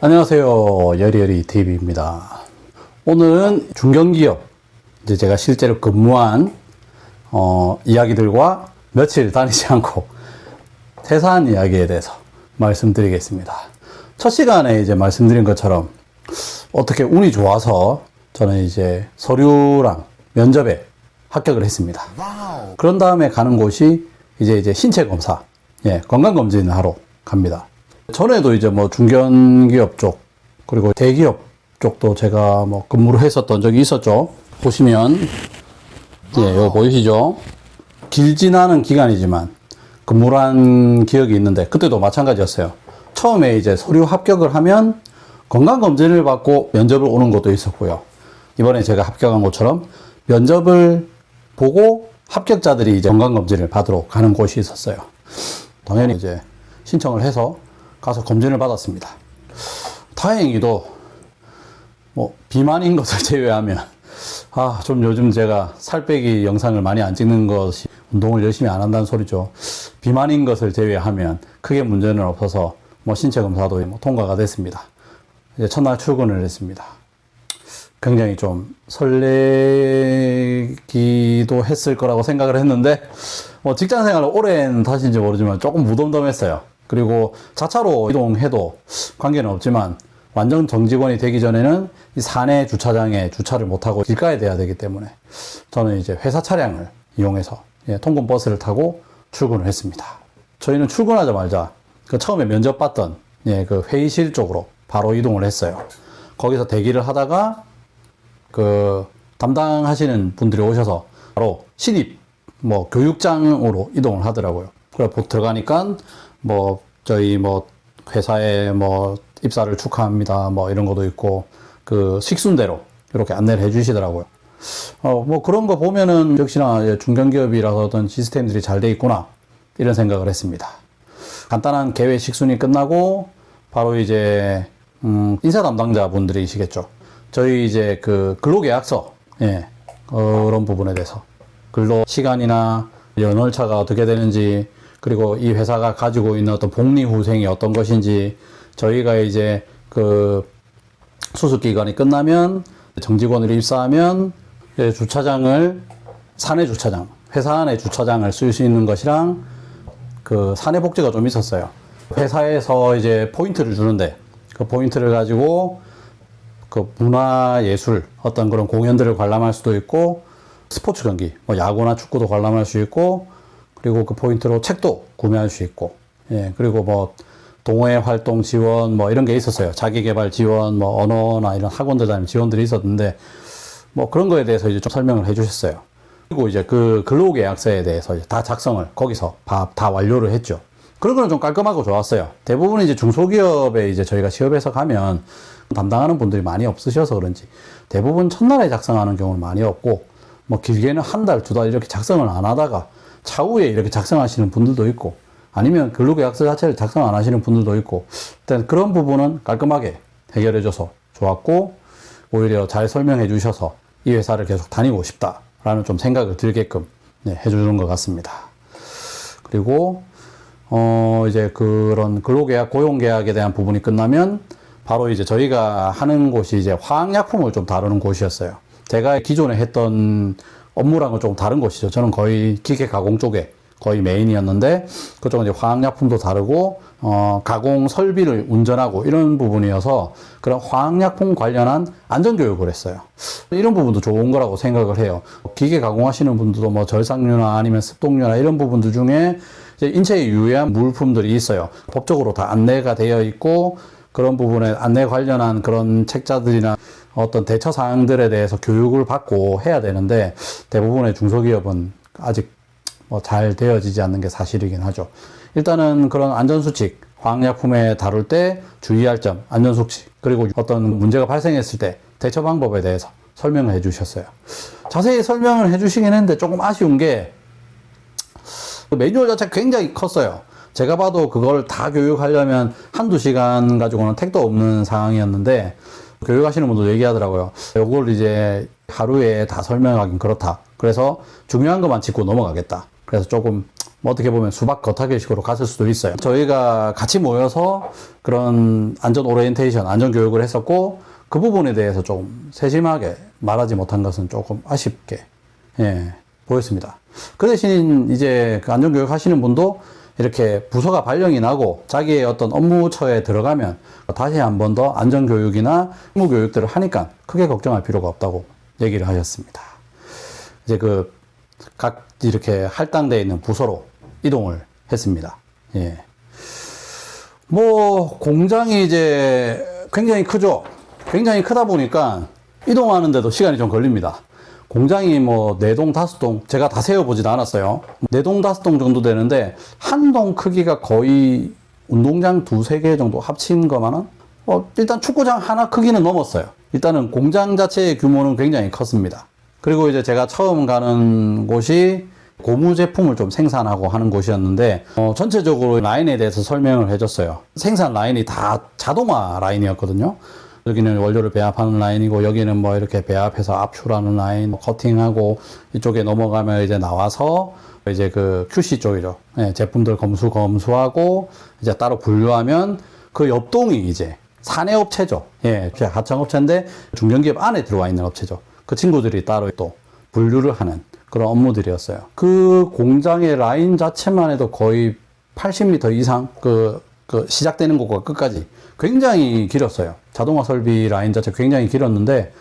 안녕하세요. 여리여리 TV입니다. 오늘은 중견기업, 이제 제가 실제로 근무한 이야기들과 며칠 다니지 않고 퇴사한 이야기에 대해서 말씀드리겠습니다. 첫 시간에 이제 말씀드린 것처럼 어떻게 운이 좋아서 저는 이제 서류랑 면접에 합격을 했습니다. 그런 다음에 가는 곳이 이제 신체 검사, 건강 검진을 하러 갑니다. 전에도 이제 뭐 중견기업 쪽 그리고 대기업 쪽도 제가 뭐 근무를 했었던 적이 있었죠. 보시면 여기 보이시죠? 길진 않은 기간이지만 근무를 한 기억이 있는데 그때도 마찬가지였어요. 처음에 이제 서류 합격을 하면 건강검진을 받고 면접을 오는 것도 있었고요. 이번에 제가 합격한 것처럼 면접을 보고 합격자들이 이제 건강검진을 받으러 가는 곳이 있었어요. 당연히 이제 신청을 해서 가서 검진을 받았습니다. 다행히도 뭐 비만인 것을 제외하면 좀 요즘 제가 살 빼기 영상을 많이 안 찍는 것이 운동을 열심히 안 한다는 소리죠. 비만인 것을 제외하면 크게 문제는 없어서 뭐 신체 검사도 뭐 통과가 됐습니다. 이제 첫날 출근을 했습니다. 굉장히 좀 설레기도 했을 거라고 생각을 했는데 뭐 직장 생활을 오랜 탓인지 모르지만 조금 무덤덤했어요. 그리고 자차로 이동해도 관계는 없지만 완전 정직원이 되기 전에는 이 사내 주차장에 주차를 못하고 길가에 대야 되기 때문에 저는 이제 회사 차량을 이용해서 통근 버스를 타고 출근을 했습니다. 저희는 출근하자마자 그 처음에 면접 봤던 그 회의실 쪽으로 바로 이동을 했어요. 거기서 대기를 하다가 그 담당하시는 분들이 오셔서 바로 신입 뭐 교육장으로 이동을 하더라고요. 그래 들어가니까 뭐 저희 뭐 회사에 뭐 입사를 축하합니다 뭐 이런 것도 있고 그 식순대로 이렇게 안내를 해주시더라고요. 뭐 그런 거 보면은 역시나 중견기업이라서 어떤 시스템들이 잘 돼 있구나 이런 생각을 했습니다. 간단한 개회 식순이 끝나고 바로 이제 인사 담당자 분들이시겠죠. 저희 이제 그 근로계약서 그런 부분에 대해서 근로 시간이나 연월차가 어떻게 되는지 그리고 이 회사가 가지고 있는 어떤 복리후생이 어떤 것인지 저희가 이제 그 수습기간이 끝나면 정직원으로 입사하면 주차장을 사내 주차장, 회사 안에 주차장을 쓸 수 있는 것이랑 그 사내 복지가 좀 있었어요. 회사에서 이제 포인트를 주는데 그 포인트를 가지고 그 문화예술 어떤 그런 공연들을 관람할 수도 있고 스포츠 경기, 뭐 야구나 축구도 관람할 수 있고 그리고 그 포인트로 책도 구매할 수 있고, 그리고 뭐 동호회 활동 지원 뭐 이런 게 있었어요. 자기개발 지원, 뭐 언어나 이런 학원들 다니는 지원들이 있었는데 뭐 그런 거에 대해서 이제 좀 설명을 해주셨어요. 그리고 이제 그 근로계약서에 대해서 이제 다 작성을 거기서 다 완료를 했죠. 그런 거는 좀 깔끔하고 좋았어요. 대부분 이제 중소기업에 이제 저희가 취업해서 가면 담당하는 분들이 많이 없으셔서 그런지 대부분 첫날에 작성하는 경우는 많이 없고 뭐 길게는 한 달, 두 달 이렇게 작성을 안 하다가 차후에 이렇게 작성하시는 분들도 있고 아니면 근로계약서 자체를 작성 안 하시는 분들도 있고 일단 그런 부분은 깔끔하게 해결해줘서 좋았고 오히려 잘 설명해 주셔서 이 회사를 계속 다니고 싶다라는 좀 생각을 들게끔 해주는 것 같습니다. 그리고 이제 그런 근로계약, 고용계약에 대한 부분이 끝나면 바로 이제 저희가 하는 곳이 이제 화학약품을 좀 다루는 곳이었어요. 제가 기존에 했던 업무랑은 조금 다른 곳이죠. 저는 거의 기계 가공 쪽에 거의 메인이었는데 그쪽은 이제 화학약품도 다르고 가공 설비를 운전하고 이런 부분이어서 그런 화학약품 관련한 안전교육을 했어요. 이런 부분도 좋은 거라고 생각을 해요. 기계 가공하시는 분들도 뭐 절삭류나 아니면 습독류나 이런 부분들 중에 이제 인체에 유해한 물품들이 있어요. 법적으로 다 안내가 되어 있고 그런 부분에 안내 관련한 그런 책자들이나 어떤 대처 사항들에 대해서 교육을 받고 해야 되는데 대부분의 중소기업은 아직 뭐 잘 되어지지 않는 게 사실이긴 하죠. 일단은 그런 안전수칙, 화학약품에 다룰 때 주의할 점, 안전수칙, 그리고 어떤 문제가 발생했을 때 대처 방법에 대해서 설명을 해 주셨어요. 자세히 설명을 해 주시긴 했는데 조금 아쉬운 게 매뉴얼 자체가 굉장히 컸어요. 제가 봐도 그걸 다 교육하려면 한두 시간 가지고는 택도 없는 상황이었는데 교육하시는 분도 얘기하더라고요. 이걸 이제 하루에 다 설명하긴 그렇다. 그래서 중요한 것만 짚고 넘어가겠다. 그래서 조금 뭐 어떻게 보면 수박 겉핥기식으로 갔을 수도 있어요. 저희가 같이 모여서 그런 안전 오리엔테이션, 안전 교육을 했었고, 그 부분에 대해서 좀 세심하게 말하지 못한 것은 조금 아쉽게, 예, 보였습니다. 그 대신 이제 그 안전 교육 하시는 분도 이렇게 부서가 발령이 나고 자기의 어떤 업무처에 들어가면 다시 한 번 더 안전 교육이나 업무 교육들을 하니까 크게 걱정할 필요가 없다고 얘기를 하셨습니다. 이제 각 이렇게 할당되어 있는 부서로 이동을 했습니다. 예. 뭐, 공장이 이제 굉장히 크죠? 굉장히 크다 보니까 이동하는데도 시간이 좀 걸립니다. 공장이 뭐 4동, 5동, 제가 다 세워보지도 않았어요. 4동, 5동 정도 되는데, 한 동 크기가 거의 운동장 2-3개 정도 합친 거만은, 일단 축구장 하나 크기는 넘었어요. 일단은 공장 자체의 규모는 굉장히 컸습니다. 그리고 이제 제가 처음 가는 곳이 고무 제품을 좀 생산하고 하는 곳이었는데, 전체적으로 라인에 대해서 설명을 해줬어요. 생산 라인이 다 자동화 라인이었거든요. 여기는 원료를 배합하는 라인이고, 여기는 뭐 이렇게 배합해서 압출하는 라인, 커팅하고, 이쪽에 넘어가면 이제 나와서, 이제 그 QC 쪽이죠. 예, 제품들 검수하고, 이제 따로 분류하면, 그 옆동이 이제 사내업체죠. 예, 하청업체인데, 중견기업 안에 들어와 있는 업체죠. 그 친구들이 따로 또 분류를 하는 그런 업무들이었어요. 그 공장의 라인 자체만 해도 거의 80m 이상, 시작되는 곳과 끝까지 굉장히 길었어요. 자동화 설비 라인 자체 굉장히 길었는데,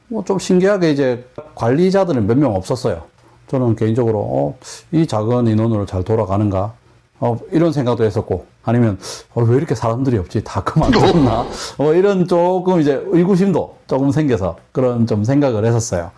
뭐 좀 신기하게 이제 관리자들은 몇 명 없었어요. 저는 개인적으로, 이 작은 인원으로 잘 돌아가는가? 이런 생각도 했었고, 아니면, 왜 이렇게 사람들이 없지? 다 그만뒀나? 이런 조금 이제 의구심도 조금 생겨서 그런 좀 생각을 했었어요.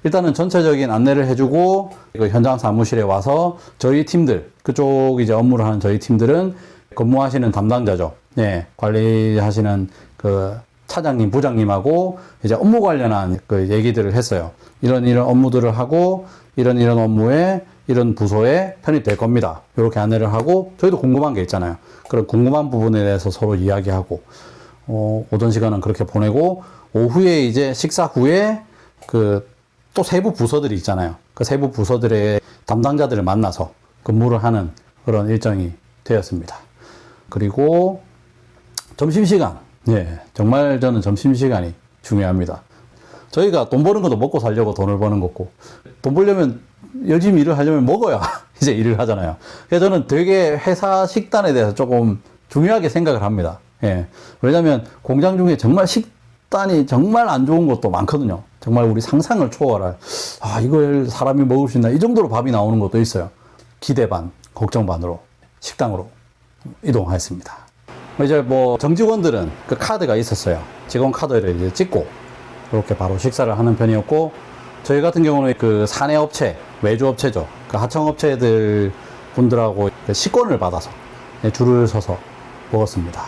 일단은 전체적인 안내를 해주고, 현장 사무실에 와서 저희 팀들, 그쪽 이제 업무를 하는 저희 팀들은 근무하시는 담당자죠. 예, 관리하시는 그 차장님, 부장님하고 이제 업무 관련한 그 얘기들을 했어요. 이런 업무들을 하고, 이런 업무에 이런 부서에 편입될 겁니다. 이렇게 안내를 하고, 저희도 궁금한 게 있잖아요. 그런 궁금한 부분에 대해서 서로 이야기하고, 오전 시간은 그렇게 보내고, 오후에 이제 식사 후에 또 세부 부서들이 있잖아요. 그 세부 부서들의 담당자들을 만나서 근무를 하는 그런 일정이 되었습니다. 그리고 점심시간. 예, 정말 저는 점심시간이 중요합니다. 저희가 돈 버는 것도 먹고 살려고 돈을 버는 거고, 돈 벌려면, 열심히 일을 하려면 먹어야 이제 일을 하잖아요. 그래서 저는 되게 회사 식단에 대해서 조금 중요하게 생각을 합니다. 예. 왜냐면 공장 중에 정말 식단이 정말 안 좋은 것도 많거든요. 정말 우리 상상을 초월할, 이걸 사람이 먹을 수 있나, 이 정도로 밥이 나오는 것도 있어요. 기대 반, 걱정 반으로 식당으로 이동하였습니다. 이제 뭐 정직원들은 그 카드가 있었어요. 직원 카드를 이제 찍고 이렇게 바로 식사를 하는 편이었고, 저희 같은 경우는 그 사내업체, 외주업체죠. 그 하청업체들 분들하고 식권을 받아서 줄을 서서 먹었습니다.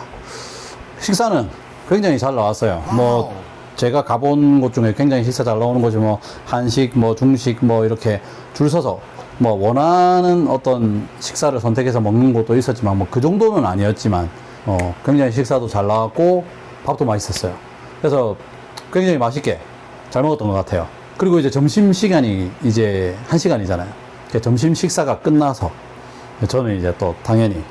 식사는 굉장히 잘 나왔어요. 뭐 제가 가본 곳 중에 굉장히 식사 잘 나오는 곳이 뭐 한식, 뭐 중식, 뭐 이렇게 줄 서서 뭐 원하는 어떤 식사를 선택해서 먹는 곳도 있었지만 뭐 그 정도는 아니었지만 굉장히 식사도 잘 나왔고 밥도 맛있었어요. 그래서 굉장히 맛있게 잘 먹었던 것 같아요. 그리고 이제 점심시간이 이제 1시간이잖아요. 점심 식사가 끝나서 저는 이제 또 당연히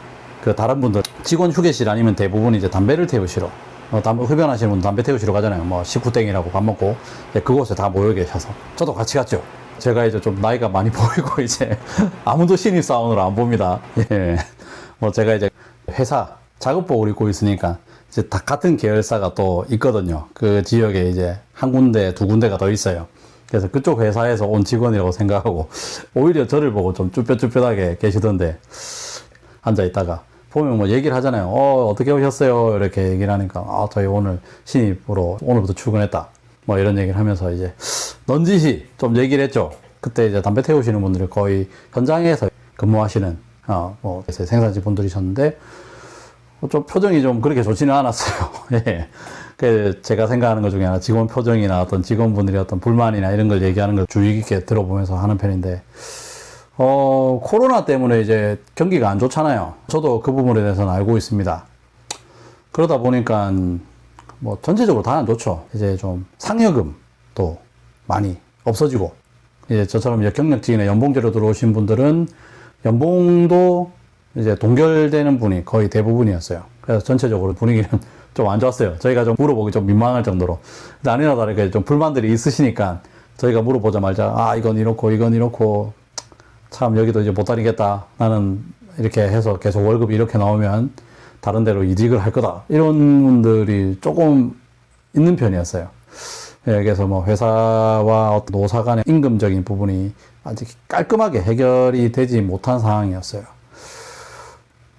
그 다른 분들 직원 휴게실 아니면 대부분 이제 담배를 태우시러 흡연하시는 분 담배 태우시러 가잖아요. 뭐 식구땡이라고 밥 먹고 그곳에 다 모여 계셔서 저도 같이 갔죠. 제가 이제 좀 나이가 많이 보이고 이제 아무도 신입사원으로 안 봅니다. 예. 뭐 제가 이제 회사 작업복을 입고 있으니까 이제 다 같은 계열사가 또 있거든요. 그 지역에 이제 한 군데, 두 군데가 더 있어요. 그래서 그쪽 회사에서 온 직원이라고 생각하고 오히려 저를 보고 좀 쭈뼛쭈뼛하게 계시던데, 앉아 있다가 보면 뭐 얘기를 하잖아요. 어떻게 오셨어요? 이렇게 얘기를 하니까 저희 오늘 신입으로 오늘부터 출근했다. 뭐 이런 얘기를 하면서 이제 넌지시 좀 얘기를 했죠. 그때 이제 담배 태우시는 분들이 거의 현장에서 근무하시는 뭐 생산직 분들이셨는데 좀 표정이 좀 그렇게 좋지는 않았어요. 예. 그 제가 생각하는 것 중에 하나, 직원 표정이나 어떤 직원분들이 어떤 불만이나 이런 걸 얘기하는 걸 주의 깊게 들어보면서 하는 편인데, 코로나 때문에 이제 경기가 안 좋잖아요. 저도 그 부분에 대해서는 알고 있습니다. 그러다 보니까 뭐 전체적으로 다 안 좋죠. 이제 좀 상여금도 많이 없어지고, 이제 저처럼 이제 경력직이나 연봉제로 들어오신 분들은 연봉도 이제 동결되는 분이 거의 대부분이었어요. 그래서 전체적으로 분위기는 좀 안 좋았어요. 저희가 좀 물어보기 좀 민망할 정도로. 근데 아니나 다르게 좀 불만들이 있으시니까 저희가 물어보자마자 이건 이렇고 참 여기도 이제 못 다니겠다. 나는 이렇게 해서 계속 월급이 이렇게 나오면 다른 데로 이직을 할 거다. 이런 분들이 조금 있는 편이었어요. 예, 그래서 뭐 회사와 어떤 노사 간의 임금적인 부분이 아직 깔끔하게 해결이 되지 못한 상황이었어요.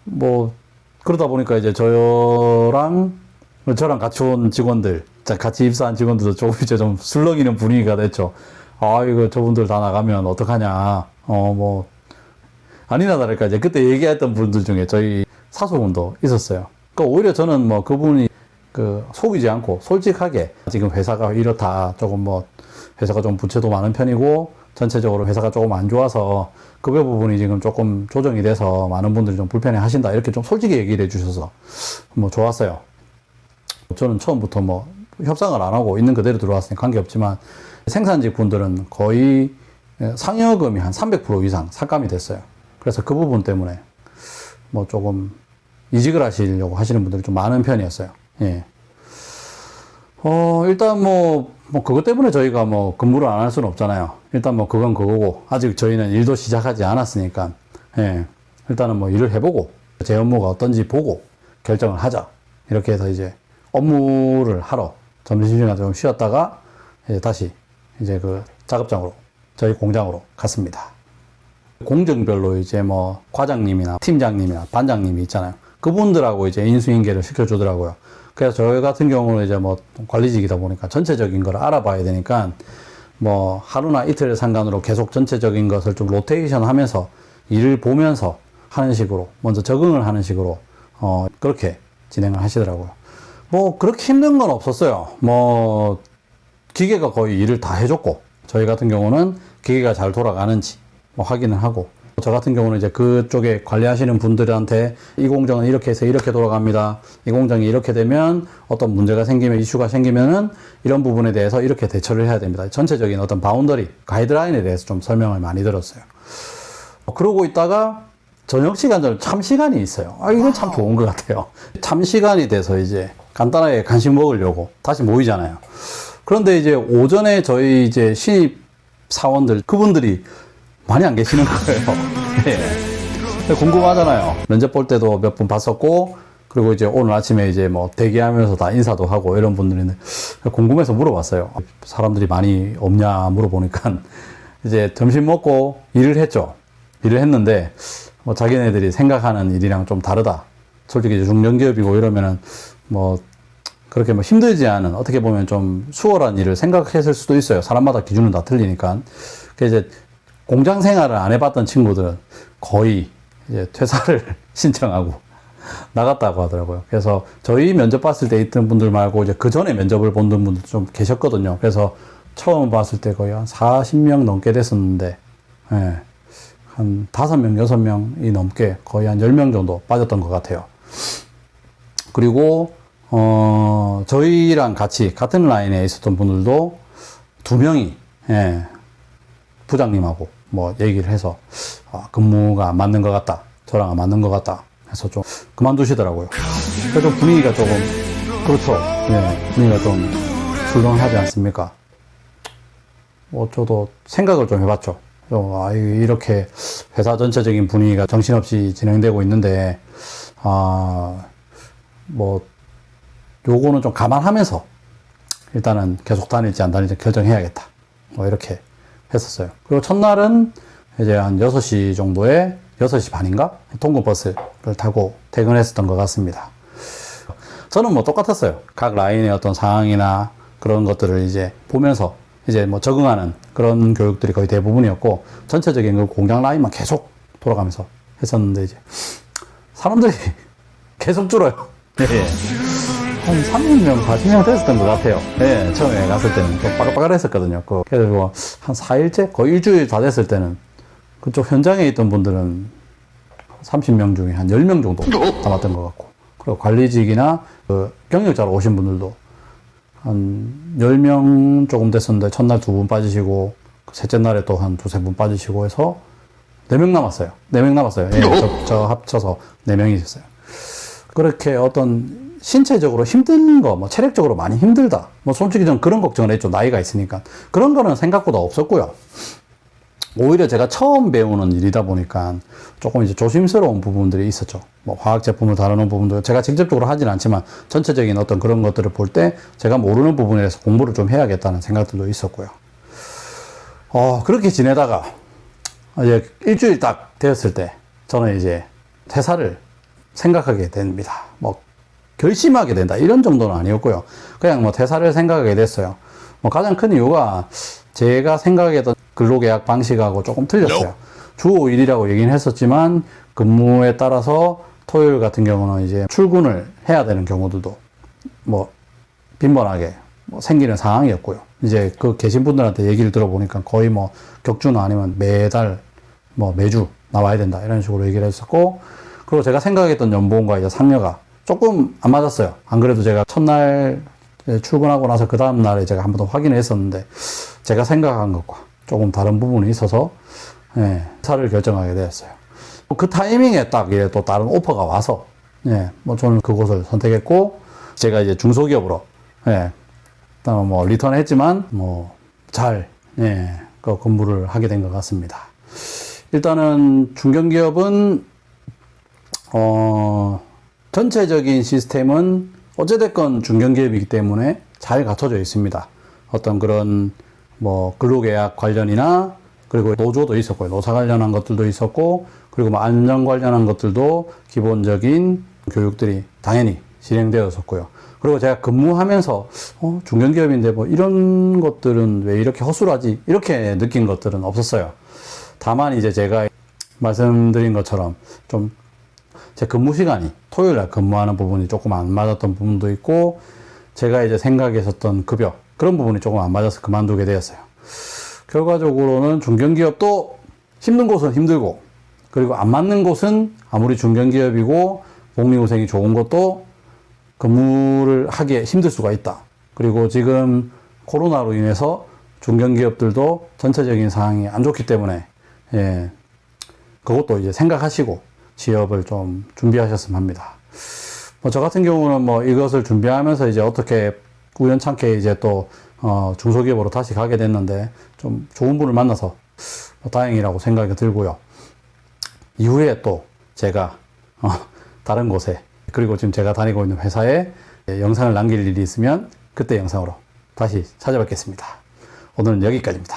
뭐 그러다 보니까 이제 저랑 같이 온 직원들, 같이 입사한 직원들도 조금 이제 좀 술렁이는 분위기가 됐죠. 이거 저분들 다 나가면 어떡하냐. 뭐 아니나 다를까 이제 그때 얘기했던 분들 중에 저희 사수분도 있었어요. 그러니까 오히려 저는 뭐 그분이 속이지 않고 솔직하게 지금 회사가 이렇다. 조금 뭐 회사가 좀 부채도 많은 편이고 전체적으로 회사가 조금 안 좋아서 급여 부분이 지금 조금 조정이 돼서 많은 분들이 좀 불편해 하신다. 이렇게 좀 솔직히 얘기를 해주셔서 뭐 좋았어요. 저는 처음부터 뭐 협상을 안 하고 있는 그대로 들어왔으니 관계없지만 생산직 분들은 거의 상여금이 한 300% 이상 삭감이 됐어요. 그래서 그 부분 때문에 뭐 조금 이직을 하시려고 하시는 분들이 좀 많은 편이었어요. 예. 일단 뭐 그것 때문에 저희가 뭐 근무를 안 할 수는 없잖아요. 일단 뭐 그건 그거고, 아직 저희는 일도 시작하지 않았으니까, 예. 일단은 뭐 일을 해보고, 제 업무가 어떤지 보고 결정을 하자. 이렇게 해서 이제 업무를 하러 점심시간에 좀 쉬었다가, 이제 다시 이제 그 작업장으로, 저희 공장으로 갔습니다. 공정별로 이제 뭐 과장님이나 팀장님이나 반장님이 있잖아요. 그분들하고 이제 인수인계를 시켜주더라고요. 그래서 저희 같은 경우는 이제 뭐 관리직이다 보니까 전체적인 걸 알아봐야 되니까 뭐 하루나 이틀 상관으로 계속 전체적인 것을 좀 로테이션 하면서 일을 보면서 하는 식으로 먼저 적응을 하는 식으로 그렇게 진행을 하시더라고요. 뭐 그렇게 힘든 건 없었어요. 뭐 기계가 거의 일을 다 해줬고, 저희 같은 경우는 기계가 잘 돌아가는지 뭐 확인을 하고, 저 같은 경우는 이제 그쪽에 관리하시는 분들한테 이 공정은 이렇게 해서 이렇게 돌아갑니다. 이 공정이 이렇게 되면 어떤 문제가 생기면, 이슈가 생기면은 이런 부분에 대해서 이렇게 대처를 해야 됩니다. 전체적인 어떤 바운더리, 가이드라인에 대해서 좀 설명을 많이 들었어요. 그러고 있다가 저녁 시간, 참 시간이 있어요. 이건 참 좋은 것 같아요. 참 시간이 돼서 이제 간단하게 간식 먹으려고 다시 모이잖아요. 그런데 이제 오전에 저희 이제 신입 사원들, 그분들이 많이 안 계시는 거예요. 네. 궁금하잖아요. 면접 볼 때도 몇 분 봤었고, 그리고 이제 오늘 아침에 이제 뭐 대기하면서 다 인사도 하고 이런 분들인데, 궁금해서 물어봤어요. 사람들이 많이 없냐 물어보니까, 이제 점심 먹고 일을 했죠. 일을 했는데, 뭐 자기네들이 생각하는 일이랑 좀 다르다. 솔직히 중견기업이고 이러면은 뭐, 그렇게 뭐 힘들지 않은, 어떻게 보면 좀 수월한 일을 생각했을 수도 있어요. 사람마다 기준은 다 틀리니까. 그래서 이제 공장 생활을 안 해봤던 친구들은 거의 이제 퇴사를 신청하고 나갔다고 하더라고요. 그래서 저희 면접 봤을 때 있던 분들 말고 이제 그 전에 면접을 본 분들 좀 계셨거든요. 그래서 처음 봤을 때 거의 한 40명 넘게 됐었는데, 예, 한 5명, 6명이 넘게 거의 한 10명 정도 빠졌던 것 같아요. 그리고, 저희랑 같이 같은 라인에 있었던 분들도 2명이, 예, 부장님하고 뭐 얘기를 해서 근무가 안 맞는 것 같다, 저랑 안 맞는 것 같다 해서 좀 그만두시더라고요. 그래서 좀 분위기가 조금, 그렇죠. 예, 분위기가 좀 출렁하지 않습니까? 뭐 저도 생각을 좀 해봤죠. 이렇게 회사 전체적인 분위기가 정신없이 진행되고 있는데, 뭐 요거는 좀 감안하면서 일단은 계속 다닐지 안 다닐지 결정해야겠다, 뭐 이렇게 했었어요. 그리고 첫날은 이제 한 6시 정도에 6시 반인가? 통근버스를 타고 퇴근했었던 것 같습니다. 저는 뭐 똑같았어요. 각 라인의 어떤 상황이나 그런 것들을 이제 보면서 이제 뭐 적응하는 그런 교육들이 거의 대부분이었고, 전체적인 그 공장 라인만 계속 돌아가면서 했었는데, 이제 사람들이 계속 줄어요. 예. 한 30명, 40명 됐었던 것 같아요. 예, 처음에 갔을 때는 좀 빠글빠글했었거든요. 그래서 뭐 한 4일째? 거의 일주일 다 됐을 때는 그쪽 현장에 있던 분들은 30명 중에 한 10명 정도 남았던 것 같고, 그리고 관리직이나 그 경력자로 오신 분들도 한 10명 조금 됐었는데, 첫날 2분 빠지시고, 셋째 날에 또 한 2-3분 빠지시고 해서 4명 남았어요. 4명 남았어요. 예, 저 합쳐서 4명이 있었어요. 그렇게 어떤 신체적으로 힘든 거, 뭐 체력적으로 많이 힘들다. 뭐 솔직히 좀 그런 걱정을 했죠. 나이가 있으니까. 그런 거는 생각보다 없었고요. 오히려 제가 처음 배우는 일이다 보니까 조금 이제 조심스러운 부분들이 있었죠. 뭐 화학 제품을 다루는 부분도 제가 직접적으로 하진 않지만 전체적인 어떤 그런 것들을 볼 때 제가 모르는 부분에 대해서 공부를 좀 해야겠다는 생각들도 있었고요. 그렇게 지내다가 이제 일주일 딱 되었을 때 저는 이제 퇴사를 생각하게 됩니다. 뭐 결심하게 된다 이런 정도는 아니었고요. 그냥 뭐 퇴사를 생각하게 됐어요. 뭐 가장 큰 이유가 제가 생각했던 근로계약 방식하고 조금 틀렸어요. 주 5일이라고 얘기는 했었지만 근무에 따라서 토요일 같은 경우는 이제 출근을 해야 되는 경우들도 뭐 빈번하게 뭐 생기는 상황이었고요. 이제 그 계신 분들한테 얘기를 들어보니까 거의 뭐 격주나 아니면 매달 뭐 매주 나와야 된다 이런 식으로 얘기를 했었고, 그리고 제가 생각했던 연봉과 이제 상여가 조금 안 맞았어요. 안 그래도 제가 첫날 출근하고 나서 그 다음날에 제가 한 번 더 확인을 했었는데 제가 생각한 것과 조금 다른 부분이 있어서 퇴사를 결정하게 되었어요. 그 타이밍에 딱 이제 또 다른 오퍼가 와서 뭐 저는 그곳을 선택했고, 제가 이제 중소기업으로 뭐 리턴했지만 뭐 잘 그 근무를 하게 된 것 같습니다. 일단은 중견기업은 전체적인 시스템은 어찌됐건 중견기업이기 때문에 잘 갖춰져 있습니다. 어떤 그런 뭐 근로계약 관련이나 그리고 노조도 있었고요. 노사 관련한 것들도 있었고, 그리고 뭐 안전 관련한 것들도 기본적인 교육들이 당연히 진행되었었고요. 그리고 제가 근무하면서 중견기업인데 뭐 이런 것들은 왜 이렇게 허술하지? 이렇게 느낀 것들은 없었어요. 다만 이제 제가 말씀드린 것처럼 좀 제 근무 시간이 토요일 날 근무하는 부분이 조금 안 맞았던 부분도 있고, 제가 이제 생각했었던 급여 그런 부분이 조금 안 맞아서 그만두게 되었어요. 결과적으로는 중견기업도 힘든 곳은 힘들고, 그리고 안 맞는 곳은 아무리 중견기업이고 복리후생이 좋은 것도 근무를 하기에 힘들 수가 있다. 그리고 지금 코로나로 인해서 중견기업들도 전체적인 상황이 안 좋기 때문에 그것도 이제 생각하시고 취업을 좀 준비하셨으면 합니다. 뭐 저 같은 경우는 뭐 이것을 준비하면서 이제 어떻게 우연찮게 이제 또 중소기업으로 다시 가게 됐는데 좀 좋은 분을 만나서 다행이라고 생각이 들고요. 이후에 또 제가 다른 곳에, 그리고 지금 제가 다니고 있는 회사에 영상을 남길 일이 있으면 그때 영상으로 다시 찾아뵙겠습니다. 오늘은 여기까지입니다.